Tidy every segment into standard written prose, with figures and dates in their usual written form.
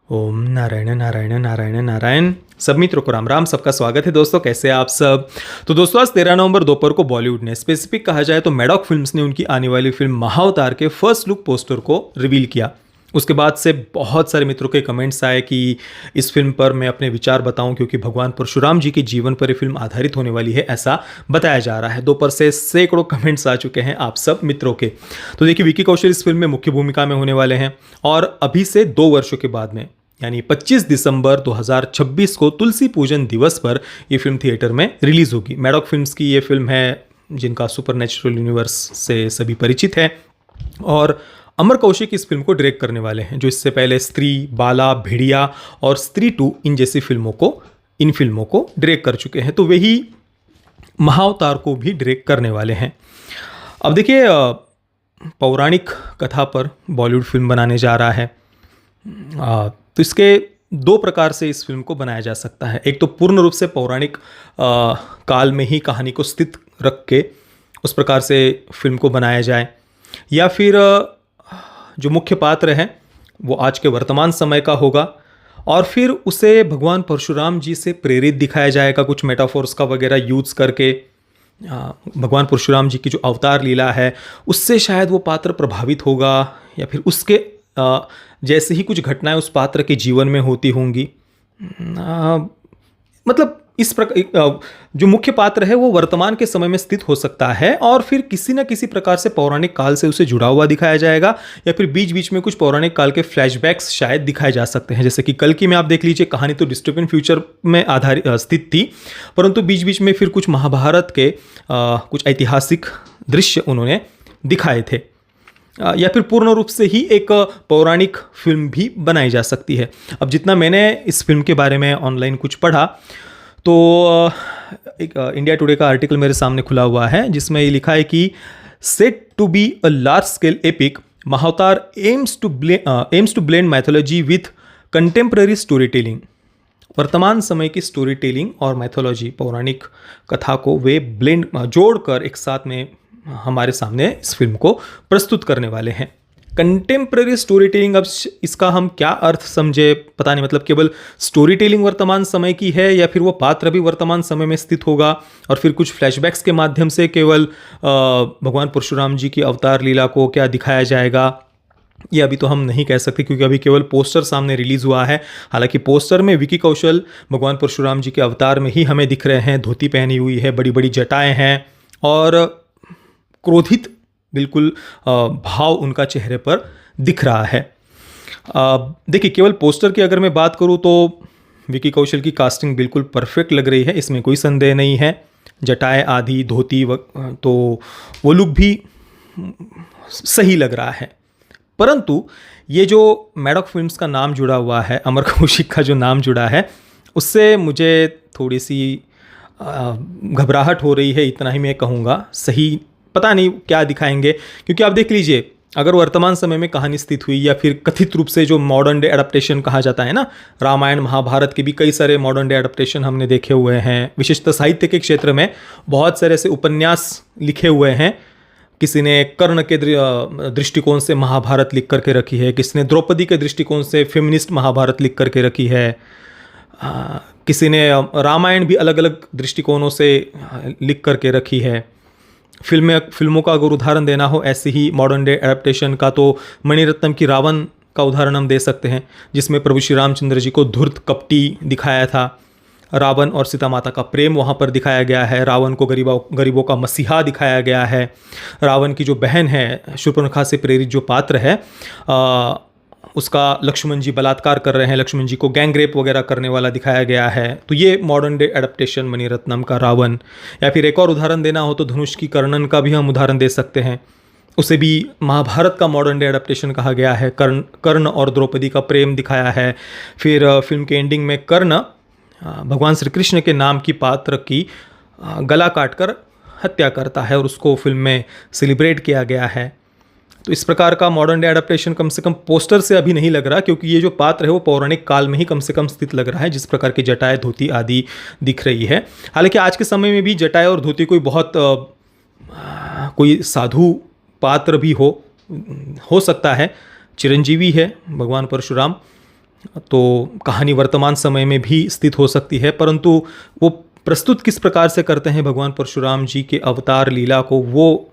ओम नारायण नारायण नारायण नारायण। सब मित्रों को राम राम। सबका स्वागत है दोस्तों, कैसे हैं आप सब। तो दोस्तों आज 13 नवंबर दोपहर को बॉलीवुड ने, स्पेसिफिक कहा जाए तो मैडॉक फिल्म्स ने उनकी आने वाली फिल्म महाअवतार के फर्स्ट लुक पोस्टर को रिवील किया। उसके बाद से बहुत सारे मित्रों के कमेंट्स आए कि इस फिल्म पर मैं अपने विचार बताऊं, क्योंकि भगवान परशुराम जी के जीवन पर यह फिल्म आधारित होने वाली है, ऐसा बताया जा रहा है। दोपहर से सैकड़ों कमेंट्स आ चुके हैं आप सब मित्रों के। तो देखिए, विकी कौशल इस फिल्म में मुख्य भूमिका में होने वाले हैं और अभी से 2 वर्षों के बाद में, यानी 25 दिसंबर 2026 को तुलसी पूजन दिवस पर यह फिल्म थिएटर में रिलीज होगी। मैडॉक फिल्म्स की यह फिल्म है जिनका सुपरनेचुरल यूनिवर्स से सभी परिचित हैं, और अमर कौशिक इस फिल्म को डायरेक्ट करने वाले हैं, जो इससे पहले स्त्री, बाला, भेड़िया और स्त्री 2 इन जैसी फिल्मों को डायरेक्ट कर चुके हैं। तो वही महाअवतार को भी डायरेक्ट करने वाले हैं। अब देखिए, पौराणिक कथा पर बॉलीवुड फिल्म बनाने जा रहा है, तो इसके 2 प्रकार से इस फिल्म को बनाया जा सकता है। एक तो पूर्ण रूप से पौराणिक काल में ही कहानी को स्थित रख के उस प्रकार से फिल्म को बनाया जाए, या फिर जो मुख्य पात्र है वो आज के वर्तमान समय का होगा और फिर उसे भगवान परशुराम जी से प्रेरित दिखाया जाएगा, कुछ मेटाफोर्स का वगैरह यूज़ करके। भगवान परशुराम जी की जो अवतार लीला है उससे शायद वो पात्र प्रभावित होगा, या फिर उसके जैसे ही कुछ घटनाएं उस पात्र के जीवन में होती होंगी। मतलब इस प्रकार जो मुख्य पात्र है वो वर्तमान के समय में स्थित हो सकता है, और फिर किसी न किसी प्रकार से पौराणिक काल से उसे जुड़ा हुआ दिखाया जाएगा, या फिर बीच बीच में कुछ पौराणिक काल के फ्लैशबैक्स शायद दिखाए जा सकते हैं। जैसे कि कल्कि में आप देख लीजिए, कहानी तो डिस्टोपियन फ्यूचर में आधारित स्थित थी, परंतु बीच बीच में फिर कुछ महाभारत के कुछ ऐतिहासिक दृश्य उन्होंने दिखाए थे, या फिर पूर्ण रूप से ही एक पौराणिक फिल्म भी बनाई जा सकती है। अब जितना मैंने इस फिल्म के बारे में ऑनलाइन कुछ पढ़ा, तो एक इंडिया टुडे का आर्टिकल मेरे सामने खुला हुआ है जिसमें ये लिखा है कि set to be a large scale epic, Mahavatar aims to blend mythology with contemporary story telling. वर्तमान समय की स्टोरी टेलिंग और मैथोलॉजी, पौराणिक कथा को वे ब्लेंड जोड़कर एक साथ में हमारे सामने इस फिल्म को प्रस्तुत करने वाले हैं। कंटेम्प्रेरी स्टोरी टेलिंग, अब इसका हम क्या अर्थ समझे पता नहीं। मतलब केवल स्टोरी टेलिंग वर्तमान समय की है, या फिर वो पात्र भी वर्तमान समय में स्थित होगा और फिर कुछ फ्लैशबैक्स के माध्यम से केवल भगवान परशुराम जी की अवतार लीला को क्या दिखाया जाएगा, ये अभी तो हम नहीं कह सकते, क्योंकि अभी केवल पोस्टर सामने रिलीज हुआ है। हालांकि पोस्टर में विकी कौशल भगवान परशुराम जी के अवतार में ही हमें दिख रहे हैं। धोती पहनी हुई है, बड़ी बड़ी जटाएं हैं और क्रोधित बिल्कुल भाव उनका चेहरे पर दिख रहा है। देखिए, केवल पोस्टर की अगर मैं बात करूं तो विकी कौशल की कास्टिंग बिल्कुल परफेक्ट लग रही है, इसमें कोई संदेह नहीं है। जटाएं आदि, धोती तो वो लुक भी सही लग रहा है। परंतु ये जो मैडॉक फिल्म्स का नाम जुड़ा हुआ है, अमर कौशिक का जो नाम जुड़ा है, उससे मुझे थोड़ी सी घबराहट हो रही है, इतना ही मैं कहूँगा। सही पता नहीं क्या दिखाएंगे, क्योंकि आप देख लीजिए, अगर वर्तमान समय में कहानी स्थित हुई, या फिर कथित रूप से जो मॉडर्न डे एडप्टेशन कहा जाता है ना, रामायण महाभारत के भी कई सारे मॉडर्न डे एडप्टेशन हमने देखे हुए हैं। विशेषतः साहित्य के क्षेत्र में बहुत सारे ऐसे उपन्यास लिखे हुए हैं। किसी ने कर्ण के दृष्टिकोण से महाभारत लिख करके रखी है, किसी ने द्रौपदी के दृष्टिकोण से फेमिनिस्ट महाभारत लिख करके रखी है, किसी ने रामायण भी अलग अलग दृष्टिकोणों से लिख करके रखी है। फिल्मों का अगर उदाहरण देना हो ऐसे ही मॉडर्न डे एडेप्टेशन का, तो मणिरत्नम की रावण का उदाहरण हम दे सकते हैं, जिसमें प्रभु श्री रामचंद्र जी को धूर्त, कपटी दिखाया था। रावण और सीता माता का प्रेम वहाँ पर दिखाया गया है। रावण को गरीबों का मसीहा दिखाया गया है। रावण की जो बहन है, शूर्पणखा से प्रेरित जो पात्र है, उसका लक्ष्मण जी बलात्कार कर रहे हैं, लक्ष्मण जी को गैंग रेप वगैरह करने वाला दिखाया गया है। तो ये मॉडर्न डे एडप्टेशन मणिरत्नम का रावण। या फिर एक और उदाहरण देना हो तो धनुष की कर्णन का भी हम उदाहरण दे सकते हैं, उसे भी महाभारत का मॉडर्न डे एडप्टेशन कहा गया है। कर्ण और द्रौपदी का प्रेम दिखाया है। फिर फिल्म के एंडिंग में कर्ण भगवान श्री कृष्ण के नाम की पात्र की गला काटकर हत्या करता है, और उसको फिल्म में सेलिब्रेट किया गया है। तो इस प्रकार का मॉडर्न डे एडप्टेशन कम से कम पोस्टर से अभी नहीं लग रहा, क्योंकि ये जो पात्र है वो पौराणिक काल में ही कम से कम स्थित लग रहा है, जिस प्रकार की जटाएं, धोती आदि दिख रही है। हालांकि आज के समय में भी जटाएं और धोती कोई बहुत कोई साधु पात्र भी हो सकता है। चिरंजीवी है भगवान परशुराम, तो कहानी वर्तमान समय में भी स्थित हो सकती है, परंतु वो प्रस्तुत किस प्रकार से करते हैं भगवान परशुराम जी के अवतार लीला को, वो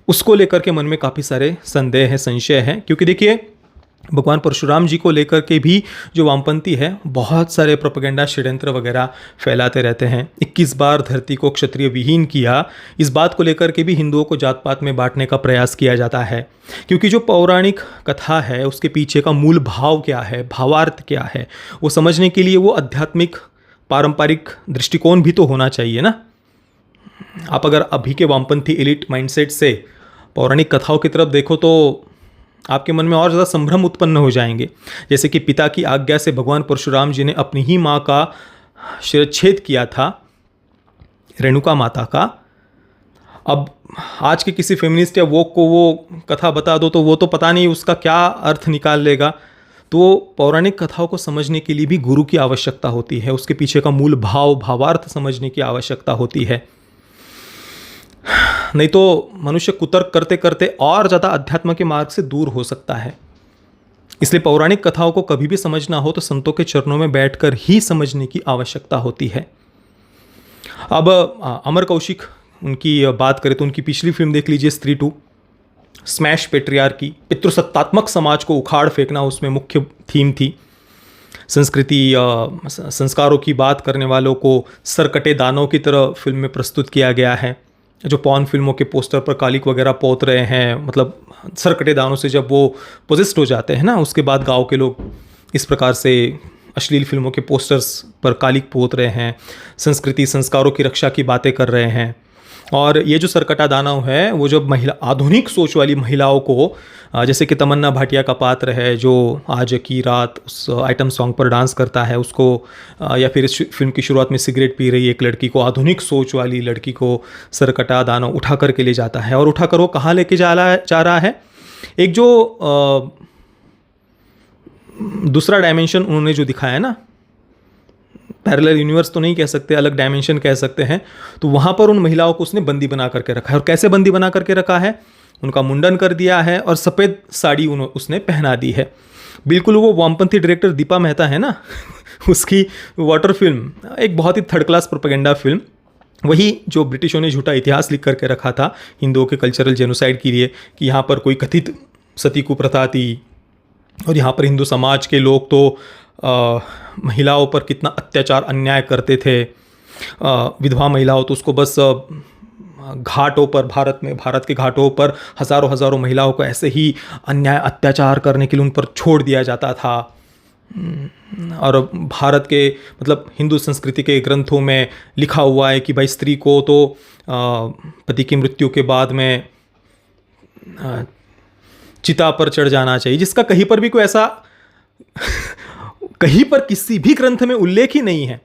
उसको लेकर के मन में काफ़ी सारे संदेह हैं, संशय हैं। क्योंकि देखिए, भगवान परशुराम जी को लेकर के भी जो वामपंथी है बहुत सारे प्रोपेगेंडा षड्यंत्र वगैरह फैलाते रहते हैं। 21 बार धरती को क्षत्रिय विहीन किया, इस बात को लेकर के भी हिंदुओं को जात पात में बांटने का प्रयास किया जाता है। क्योंकि जो पौराणिक कथा है उसके पीछे का मूल भाव क्या है, भावार्थ क्या है, वो समझने के लिए वो आध्यात्मिक पारंपरिक दृष्टिकोण भी तो होना चाहिए ना। आप अगर अभी के वामपंथी एलिट माइंडसेट से पौराणिक कथाओं की तरफ देखो तो आपके मन में और ज़्यादा संभ्रम उत्पन्न हो जाएंगे। जैसे कि पिता की आज्ञा से भगवान परशुराम जी ने अपनी ही माँ का शिरच्छेद किया था, रेणुका माता का। अब आज के किसी फेमिनिस्ट या वोक को वो कथा बता दो तो वो तो पता नहीं उसका क्या अर्थ निकाल लेगा। तो पौराणिक कथाओं को समझने के लिए भी गुरु की आवश्यकता होती है, उसके पीछे का मूल भाव भावार्थ समझने की आवश्यकता होती है। नहीं तो मनुष्य कुतर्क करते करते और ज़्यादा अध्यात्म के मार्ग से दूर हो सकता है। इसलिए पौराणिक कथाओं को कभी भी समझना हो तो संतों के चरणों में बैठकर ही समझने की आवश्यकता होती है। अब अमर कौशिक, उनकी बात करें तो उनकी पिछली फिल्म देख लीजिए, स्त्री 2, स्मैश पेट्रियार्की, पितृसत्तात्मक समाज को उखाड़ फेंकना उसमें मुख्य थीम थी। संस्कृति संस्कारों की बात करने वालों को सरकटे दानों की तरह फिल्म में प्रस्तुत किया गया है। जो पॉर्न फिल्मों के पोस्टर पर कालिक वगैरह पोत रहे हैं, मतलब सरकटे दानों से जब वो पोजेस्ट हो जाते हैं ना, उसके बाद गांव के लोग इस प्रकार से अश्लील फिल्मों के पोस्टर्स पर कालिक पोत रहे हैं, संस्कृति संस्कारों की रक्षा की बातें कर रहे हैं। और ये जो सरकटा दानव है वो जब महिला आधुनिक सोच वाली महिलाओं को, जैसे कि तमन्ना भाटिया का पात्र है जो आज की रात उस आइटम सॉन्ग पर डांस करता है उसको, या फिर इस फिल्म की शुरुआत में सिगरेट पी रही एक लड़की को, आधुनिक सोच वाली लड़की को सरकटा दानव उठा कर के ले जाता है। और उठा कर वो कहाँ लेके जा रहा है, एक जो दूसरा डायमेंशन उन्होंने जो दिखाया है ना, पैरेलल यूनिवर्स तो नहीं कह सकते, अलग डायमेंशन कह सकते हैं, तो वहाँ पर उन महिलाओं को उसने बंदी बना करके रखा है। और कैसे बंदी बना करके रखा है, उनका मुंडन कर दिया है और सफ़ेद साड़ी उसने पहना दी है। बिल्कुल वो वामपंथी डायरेक्टर दीपा मेहता है ना उसकी वाटर फिल्म, एक बहुत ही थर्ड क्लास प्रोपेगेंडा फिल्म, वही जो ब्रिटिशों ने झूठा इतिहास लिख करके रखा था हिंदुओं के कल्चरल जेनोसाइड के लिए, कि यहाँ पर कोई कथित सती कुप्रथा थी और यहाँ पर हिंदू समाज के लोग तो महिलाओं पर कितना अत्याचार अन्याय करते थे। विधवा महिलाओं तो उसको बस घाटों पर, भारत के घाटों पर हज़ारों महिलाओं को ऐसे ही अन्याय अत्याचार करने के लिए उन पर छोड़ दिया जाता था। और भारत के मतलब हिंदू संस्कृति के ग्रंथों में लिखा हुआ है कि भाई स्त्री को तो पति की मृत्यु के बाद में चिता पर चढ़ जाना चाहिए, जिसका कहीं पर भी कोई ऐसा कहीं पर किसी भी ग्रंथ में उल्लेख ही नहीं है।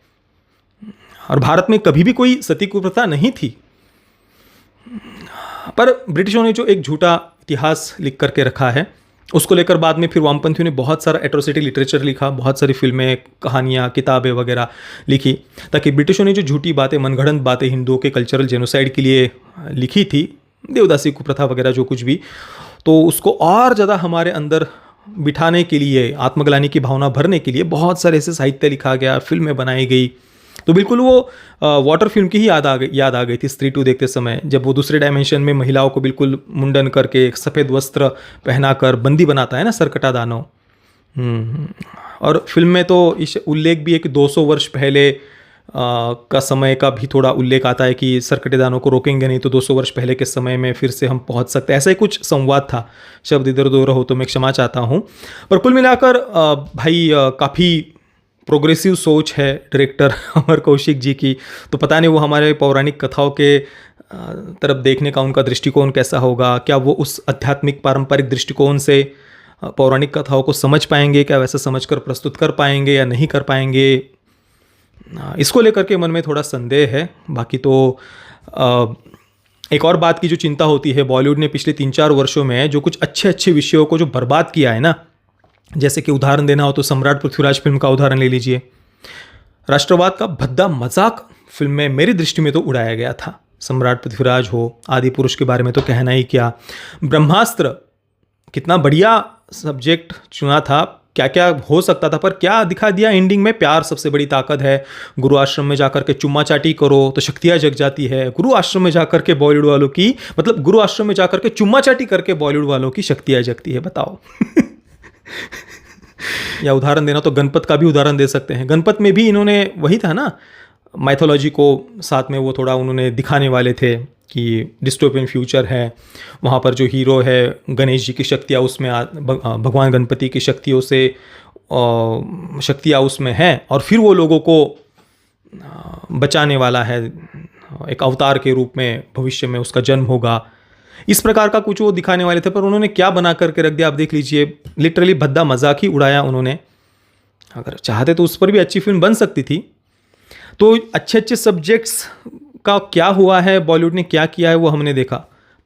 और भारत में कभी भी कोई सती कुप्रथा नहीं थी, पर ब्रिटिशों ने जो एक झूठा इतिहास लिख करके रखा है उसको लेकर बाद में फिर वामपंथियों ने बहुत सारा एट्रोसिटी लिटरेचर लिखा, बहुत सारी फिल्में, कहानियाँ, किताबें वगैरह लिखी, ताकि ब्रिटिशों ने जो झूठी बातें, मनगढ़ंत बातें हिंदुओं के कल्चरल जेनोसाइड के लिए लिखी थी, देवदासी कुप्रथा वगैरह जो कुछ भी, तो उसको और ज़्यादा हमारे अंदर बिठाने के लिए, आत्मग्लानि की भावना भरने के लिए बहुत सारे ऐसे साहित्य लिखा गया, फिल्में बनाई गई। तो बिल्कुल वो वाटर फिल्म की ही याद आ गई थी स्त्री 2 देखते समय, जब वो दूसरे डायमेंशन में महिलाओं को बिल्कुल मुंडन करके सफ़ेद वस्त्र पहनाकर बंदी बनाता है ना सरकटा दानव। और फिल्म में तो इस उल्लेख भी है कि 200 वर्ष पहले का समय का भी थोड़ा उल्लेख आता है कि सरकटे दानों को रोकेंगे नहीं तो 200 वर्ष पहले के समय में फिर से हम पहुंच सकते हैं, ऐसा ही कुछ संवाद था। शब्द इधर उधर हो तो मैं क्षमा चाहता हूं, पर कुल मिलाकर भाई काफ़ी प्रोग्रेसिव सोच है डायरेक्टर अमर कौशिक जी की। तो पता नहीं वो हमारे पौराणिक कथाओं के तरफ देखने का उनका दृष्टिकोण कैसा होगा, क्या वो उस आध्यात्मिक पारंपरिक दृष्टिकोण से पौराणिक कथाओं को समझ पाएंगे, क्या वैसा समझकर प्रस्तुत कर पाएंगे या नहीं कर पाएंगे, इसको लेकर के मन में थोड़ा संदेह है। बाकी तो एक और बात की जो चिंता होती है, बॉलीवुड ने पिछले 3-4 वर्षों में जो कुछ अच्छे विषयों को जो बर्बाद किया है ना, जैसे कि उदाहरण देना हो तो सम्राट पृथ्वीराज फिल्म का उदाहरण ले लीजिए। राष्ट्रवाद का भद्दा मजाक फिल्म में मेरी दृष्टि में तो उड़ाया गया था। सम्राट पृथ्वीराज हो, आदि पुरुष के बारे में तो कहना ही क्या। ब्रह्मास्त्र कितना बढ़िया सब्जेक्ट चुना था, क्या क्या हो सकता था, पर क्या दिखा दिया एंडिंग में, प्यार सबसे बड़ी ताकत है, गुरु आश्रम में जाकर के चुम्मा चाटी करो तो शक्तियाँ जग जाती है, गुरु आश्रम में जाकर के बॉलीवुड वालों की, मतलब गुरु आश्रम में जाकर के चुम्मा चाटी करके बॉलीवुड वालों की शक्तियाँ जगती है, बताओ। या उदाहरण देना तो गणपत का भी उदाहरण दे सकते हैं। गणपत में भी इन्होंने वही था ना, माइथोलॉजी को साथ में वो थोड़ा उन्होंने दिखाने वाले थे कि डिस्टोपियन फ्यूचर है, वहाँ पर जो हीरो है गणेश जी की शक्तियाँ उसमें भगवान गणपति की शक्तियों से शक्तियाँ उसमें हैं, और फिर वो लोगों को बचाने वाला है, एक अवतार के रूप में भविष्य में उसका जन्म होगा। इस प्रकार का कुछ वो दिखाने वाले थे, पर उन्होंने क्या बना करके रख दिया आप देख लीजिए, लिटरली भद्दा मजाक ही उड़ाया उन्होंने। अगर चाहते तो उस पर भी अच्छी फिल्म बन सकती थी। तो अच्छे अच्छे सब्जेक्ट्स का क्या हुआ है, बॉलीवुड ने क्या किया है वो हमने देखा,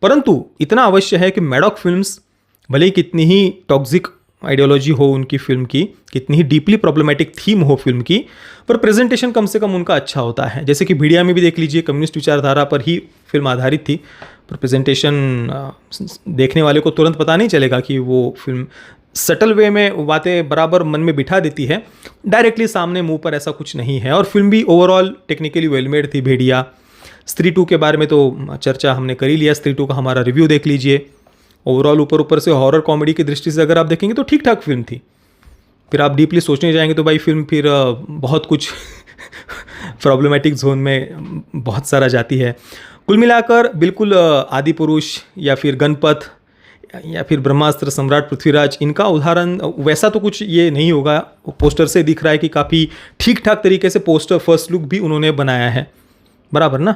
परंतु इतना अवश्य है कि मैडॉक फिल्म्स भले ही कितनी ही टॉक्सिक आइडियोलॉजी हो उनकी फिल्म की, कितनी ही डीपली प्रॉब्लमेटिक थीम हो फिल्म की, पर प्रेजेंटेशन कम से कम उनका अच्छा होता है। जैसे कि भेड़िया में भी देख लीजिए, कम्युनिस्ट विचारधारा पर ही फिल्म आधारित थी, पर प्रेजेंटेशन देखने वाले को तुरंत पता नहीं चलेगा कि वो फिल्म सटल वे में बातें बराबर मन में बिठा देती है, डायरेक्टली सामने मुंह पर ऐसा कुछ नहीं है। और फिल्म भी ओवरऑल टेक्निकली वेल मेड थी भेड़िया। स्त्री 2 के बारे में तो चर्चा हमने कर ही लिया, स्त्री 2 का हमारा रिव्यू देख लीजिए। ओवरऑल ऊपर से हॉरर कॉमेडी की दृष्टि से अगर आप देखेंगे तो ठीक ठाक फिल्म थी। फिर आप डीपली सोचने जाएंगे तो भाई फिल्म फिर बहुत कुछ प्रॉब्लमेटिक जोन में बहुत सारा जाती है। कुल मिलाकर बिल्कुल आदि पुरुष या फिर गणपत या फिर ब्रह्मास्त्र सम्राट पृथ्वीराज, इनका उदाहरण वैसा तो कुछ ये नहीं होगा। पोस्टर से दिख रहा है कि काफ़ी ठीक ठाक तरीके से पोस्टर फर्स्ट लुक भी उन्होंने बनाया है, बराबर ना।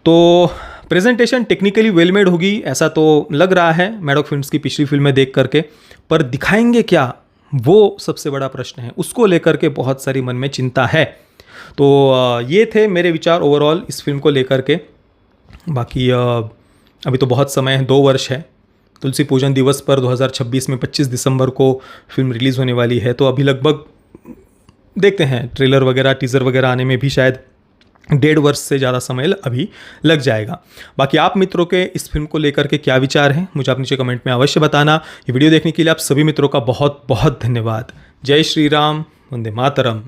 तो प्रेजेंटेशन टेक्निकली वेल मेड होगी ऐसा तो लग रहा है मैडॉक फिल्म्स की पिछली फिल्में देख करके, पर दिखाएंगे क्या वो सबसे बड़ा प्रश्न है, उसको लेकर के बहुत सारी मन में चिंता है। तो ये थे मेरे विचार ओवरऑल इस फिल्म को लेकर के। बाकी अभी तो बहुत समय है, 2 वर्ष है। तुलसी पूजन दिवस पर 2026 में 25 दिसंबर को फिल्म रिलीज़ होने वाली है, तो अभी लगभग देखते हैं ट्रेलर वगैरह टीज़र वगैरह आने में भी शायद 1.5 वर्ष से ज़्यादा समय अभी लग जाएगा। बाकी आप मित्रों के इस फिल्म को लेकर के क्या विचार हैं मुझे आप नीचे कमेंट में अवश्य बताना। ये वीडियो देखने के लिए आप सभी मित्रों का बहुत बहुत धन्यवाद। जय श्री राम, वंदे मातरम।